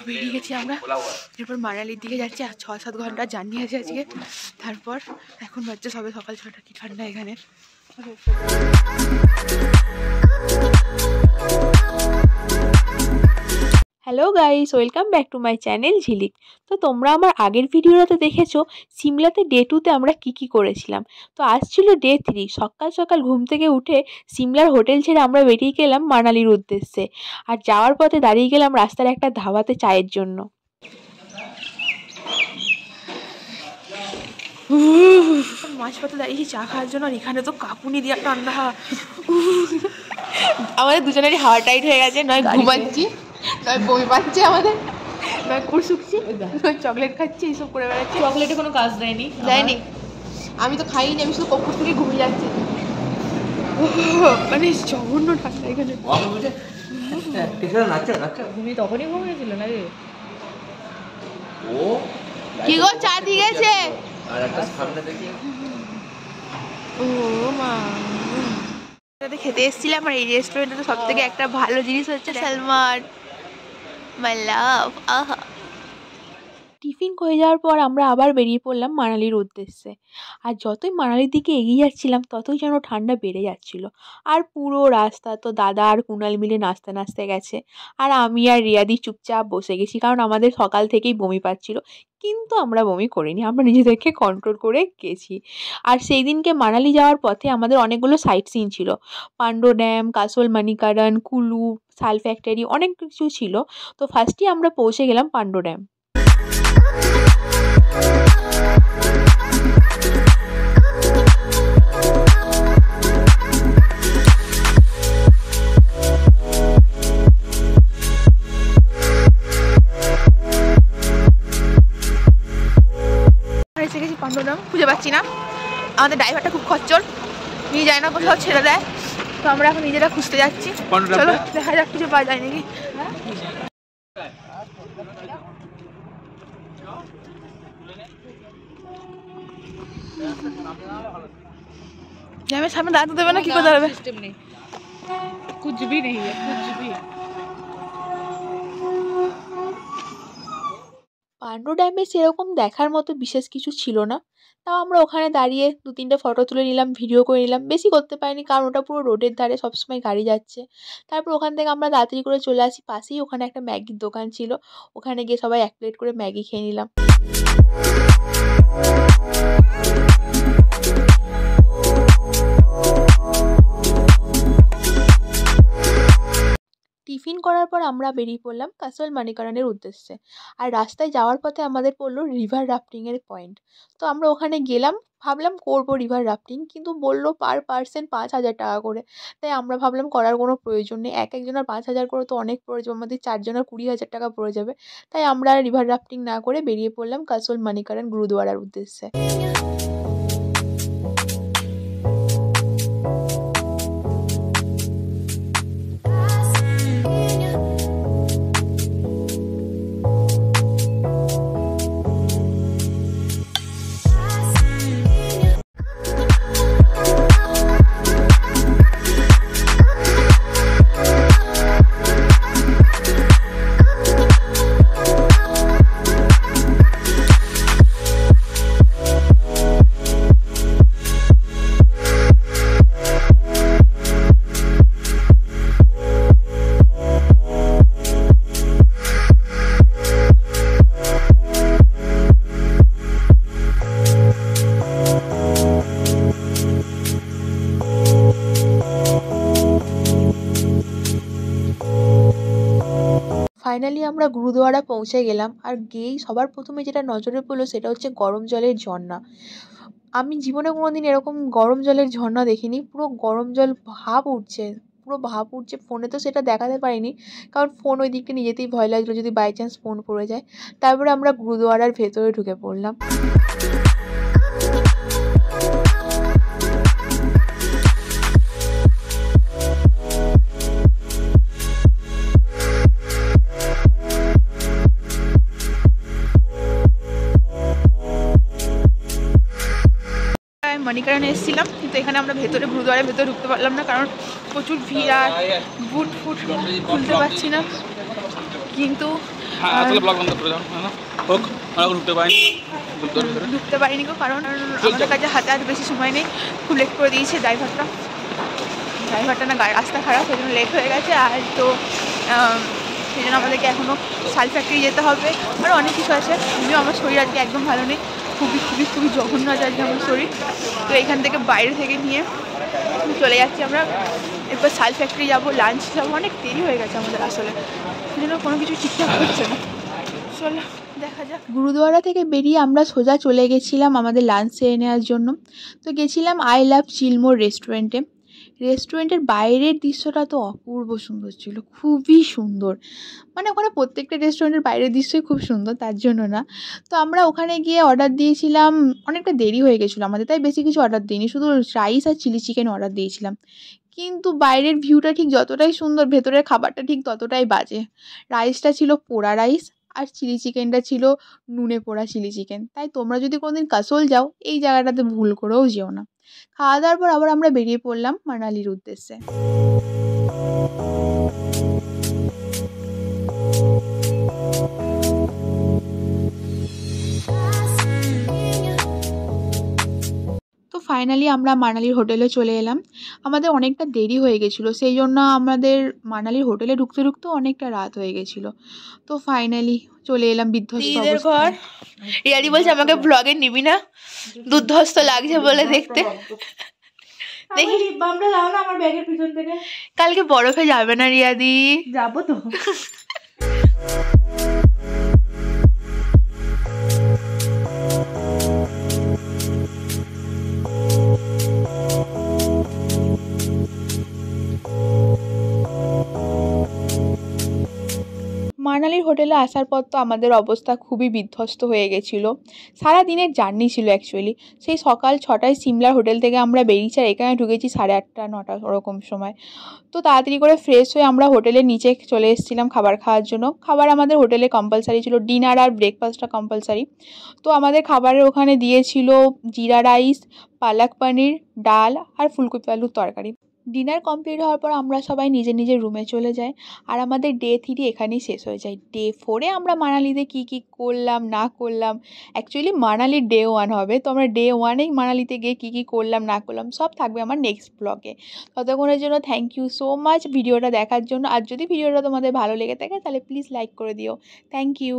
বেরিয়ে গেছি আমরা, এরপর মানালির দিকে যাচ্ছি। 6-7 ঘন্টা জার্নি আছে আজকে। তারপর এখন বাজছে সবে সকাল 6টা। কি ঠান্ডা এখানে। Hello guys, welcome back to my channel ঝিলিক। তো তোমরা আমার আগের ভিডিওটাতে দেখেছো সিমলাতে ডে 2তে আমরা কি করেছিলাম। তো আজ ছিল ডে 3। সকাল সকাল ঘুম থেকে উঠে সিমলার হোটেল ছেড়ে আমরা বেরিয়ে গেলাম মানালির উদ্দেশ্যে। আর যাওয়ার পথে দাঁড়িয়ে গেলাম রাস্তার একটা ধাবাতে চায়ের জন্য। মাঝপথে দাঁড়িয়েছি চা খাওয়ার জন্য। আর এখানে তো কাপুনি দিয়ে ঠান্ডা হাওয়া। আমাদের দুজনেরই হাওয়া টাইট হয়ে গেছে, নয় ঘুমাচ্ছি, নয় বমি পাচ্ছে আমাদের, নয় কুড় শুকছি, নয় চকলেট খাচ্ছি, এইসব করে বেড়াচ্ছি। চকলেটে কোনো কাজ দেয়নি। আমি তো খাইনি, আমি শুধু কপুর থেকে ঘুমিয়ে যাচ্ছি। মানে জঘন্য ঠান্ডা এখানে। ঘুমিয়ে তখনই ঘুমিয়েছিল না রে। কি গো, চা দিয়ে গেছে? ও মা, খেতে এসেছিলাম। আর এই রেস্টুরেন্টে সব থেকে একটা ভালো জিনিস হচ্ছে সালমান, মাই লাভ। আহা। টিফিন হয়ে যাওয়ার পর আমরা আবার বেরিয়ে পড়লাম মানালির উদ্দেশ্যে। আর যতই মানালির দিকে এগিয়ে যাচ্ছিলাম ততই যেন ঠান্ডা বেড়ে যাচ্ছিল। আর পুরো রাস্তা তো দাদা আর কুণাল মিলে নাচতে গেছে, আর আমি আর রিয়াদি চুপচাপ বসে গেছি, কারণ আমাদের সকাল থেকেই বমি পাচ্ছিল। কিন্তু আমরা বমি করিনি, আমরা নিজেদেরকে কন্ট্রোল করে গেছি। আর সেই দিনকে মানালি যাওয়ার পথে আমাদের অনেকগুলো সাইট সিন ছিল। পান্ডো ড্যাম, কাসোল মানিকারণ, কুলু, শাল ফ্যাক্টরি, অনেক কিছু ছিল। তো ফার্স্টই আমরা পৌঁছে গেলাম পান্ডো ড্যাম। এসে গেছি পান্ডো ড্যাম, খুঁজে পাচ্ছি না। আমাদের ড্রাইভারটা খুব খচ্চর, নিয়ে যায় না, কোথাও ছেড়ে দেয়। তো আমরা এখন নিজেরা খুঁজতে যাচ্ছি। চলো দেখা যাক কিছু পাওয়া যায় নাকি। জ্যামের সামনে দাঁড়াতে দেবে না, কি করে দাঁড়াবে? कुछ भी नहीं है, कुछ भी। পান্ডো ড্যামে সেরকম দেখার মতো বিশেষ কিছু ছিল না। তাও আমরা ওখানে দাঁড়িয়ে 2-3টে ফটো তুলে নিলাম, ভিডিও করে নিলাম। বেশি করতে পারিনি, কারণ ওটা পুরো রোডের ধারে, সবসময় গাড়ি যাচ্ছে। তারপর ওখান থেকে আমরা তাড়াতাড়ি করে চলে আসি। পাশেই ওখানে একটা ম্যাগির দোকান ছিল, ওখানে গিয়ে সবাই 1 প্লেট করে ম্যাগি খেয়ে নিলাম। টিফিন করার পর আমরা বেরিয়ে পড়লাম কাসোল মানিকারণের উদ্দেশ্যে। আর রাস্তায় যাওয়ার পথে আমাদের পড়লো রিভার রাফটিংয়ের পয়েন্ট। তো আমরা ওখানে গেলাম, ভাবলাম করবো রিভার রাফটিং, কিন্তু বললো পার পার্সন 5,000 টাকা করে। তাই আমরা ভাবলাম করার কোনো প্রয়োজন নেই, একজনের 5,000 করে তো অনেক পড়ে যাবে, আমাদের 4 জনের 20,000 টাকা পড়ে যাবে। তাই আমরা রিভার রাফটিং না করে বেরিয়ে পড়লাম কাসোল মানিকারণ গুরুদুয়ারার উদ্দেশ্যে। ফাইনালি আমরা গুরুদুয়ারা পৌঁছে গেলাম। আর গিয়েই সবার প্রথমে যেটা নজরে পড়লো সেটা হচ্ছে গরম জলের ঝর্ণা। আমি জীবনে কোনোদিন এরকম গরম জলের ঝর্ণা দেখিনি। পুরো গরম জল ভাপ উঠছে, পুরো ভাপ উঠছে। ফোনে তো সেটা দেখাতে পারিনি, কারণ ফোন ওই দিকটা নিয়ে যেতেই ভয় লাগলো, যদি বাই চান্স ফোন পড়ে যায়। তারপরে আমরা গুরুদুয়ারার ভেতরে ঢুকে পড়লাম। মানিকারণে এসেছিলাম, কিন্তু এখানে আমরা ভেতরে গুরুদুয়ারার ভেতরে ঢুকতে পারলাম না, কারণ প্রচুর ভিড় আর বুট ফুট খুলতে পারছি না। কিন্তু ব্লগ বন্ধ করে দাও না হোক আমরা ঢুকতে পারিনি গো, কারণ আমাদের কাছে হাতে আর বেশি সময় নেই। খুব লেট করে দিয়েছে ড্রাইভারটা না, রাস্তা খারাপ, সেই জন্য লেট হয়ে গেছে। আর তো সেই জন্য আমাদেরকে এখনও শাল ফ্যাক্টরি যেতে হবে, আরও অনেক কিছু আছে। আমিও আমার শরীর আজকে একদম ভালো নেই, খুবই জঘন্য আছে আজকে আমার শরীর। তো এখান থেকে বাইরে থেকে নিয়ে চলে যাচ্ছি আমরা, এরপর শাল ফ্যাক্টরি যাবো, লাঞ্চ যাবো। অনেক দেরি হয়ে গেছে আমাদের আসলে, সেই জন্য কোনো কিছু ঠিকঠাক হচ্ছে না। চলো দেখা যাক। গুরুদুয়ারা থেকে বেরিয়ে আমরা সোজা চলে গেছিলাম আমাদের লাঞ্চ সেরে নেওয়ার জন্য। তো গেছিলাম আই লাভ চিলমোর রেস্টুরেন্টে। রেস্টুরেন্টের বাইরের দৃশ্যটা তো অপূর্ব সুন্দর ছিল, খুবই সুন্দর। মানে ওখানে প্রত্যেকটা রেস্টুরেন্টের বাইরের দৃশ্যই খুব সুন্দর, তার জন্য না। তো আমরা ওখানে গিয়ে অর্ডার দিয়েছিলাম, অনেকটা দেরি হয়ে গেছিলো আমাদের, তাই বেশি কিছু অর্ডার দিইনি, শুধু রাইস আর চিলি চিকেন অর্ডার দিয়েছিলাম। কিন্তু বাইরের ভিউটা ঠিক যতটাই সুন্দর, ভেতরের খাবারটা ঠিক ততটাই বাজে। রাইসটা ছিল পোড়া রাইস, আর চিলি চিকেনটা ছিল নুনে পোড়া চিলি চিকেন। তাই তোমরা যদি কোনোদিন কাসোল যাও, এই জায়গাটাতে ভুল করেও যেও না। খাওয়া দাওয়ার পর আবার আমরা বেরিয়ে পড়লাম মানালির উদ্দেশ্যে। তো ফাইনালি আমরা মানালির হোটেলে চলে এলাম। আমাদের অনেকটা দেরি হয়ে গেছিলো, সেই জন্য আমাদের মানালির হোটেলে ঢুকতে অনেকটা রাত হয়ে গেছিলো। তো ফাইনালি চলে এলাম বিধ্বস্ত ঘর। রিয়াদি বলছে আমাকে ব্লগে নিবি না, দুর্ধস্ত লাগছে বলে দেখতে। দেখি বামটা দাও না আমার ব্যাগের পিছন থেকে। কালকে বরফে যাবে না রিয়াদি? যাবো তো। মানালির হোটেলে আসার পর তো আমাদের অবস্থা খুবই বিধ্বস্ত হয়ে গেছিলো। সারা দিনের জার্নি ছিল অ্যাকচুয়ালি। সেই সকাল 6টায় সিমলার হোটেল থেকে আমরা বেরিয়েছি, আর এখানে ঢুকেছি 8:30 9টা ওরকম সময়। তো তাড়াতাড়ি করে ফ্রেশ হয়ে আমরা হোটেলের নিচে চলে এসেছিলাম খাবার খাওয়ার জন্য। খাবার আমাদের হোটেলে কম্পালসারি ছিল, ডিনার আর ব্রেকফাস্টটা কম্পালসারি। তো আমাদের খাবারের ওখানে দিয়েছিল জিরা রাইস, পালক পনির, ডাল আর ফুলকপি আলুর তরকারি। ডিনার কমপ্লিট হওয়ার পর আমরা সবাই নিজের রুমে চলে যাই, আর আমাদের ডে 3 এখানেই শেষ হয়ে যায়। ডে 4 আমরা মানালিতে কী করলাম না করলাম, অ্যাকচুয়ালি মানালির ডে 1 হবে। তো আমরা ডে 1 মানালিতে গিয়ে কী করলাম না করলাম সব থাকবে আমার নেক্সট ব্লগে। ততক্ষণের জন্য থ্যাংক ইউ সো মাচ ভিডিওটা দেখার জন্য। আর যদি ভিডিওটা তোমাদের ভালো লেগে থাকে তাহলে প্লিজ লাইক করে দিও। Thank you.